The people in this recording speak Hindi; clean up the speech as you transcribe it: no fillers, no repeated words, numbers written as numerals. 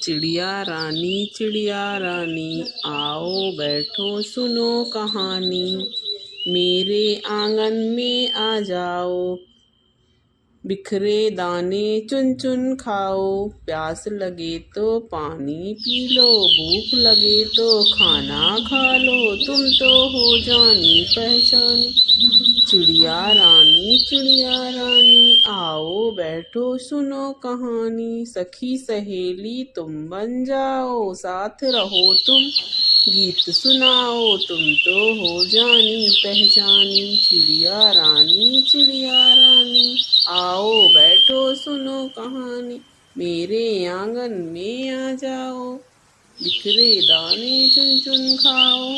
चिड़िया रानी आओ बैठो सुनो कहानी। मेरे आंगन में आ जाओ, बिखरे दाने चुन चुन खाओ। प्यास लगे तो पानी पी लो, भूख लगे तो खाना खा लो। तुम तो हो जानी पहचानी। चिड़िया रानी आओ बैठो सुनो कहानी। सखी सहेली तुम बन जाओ, साथ रहो तुम गीत सुनाओ। तुम तो हो जानी पहचानी। चिड़िया रानी आओ बैठो सुनो कहानी। मेरे आंगन में आ जाओ, बिखरे दाने चुन चुन खाओ।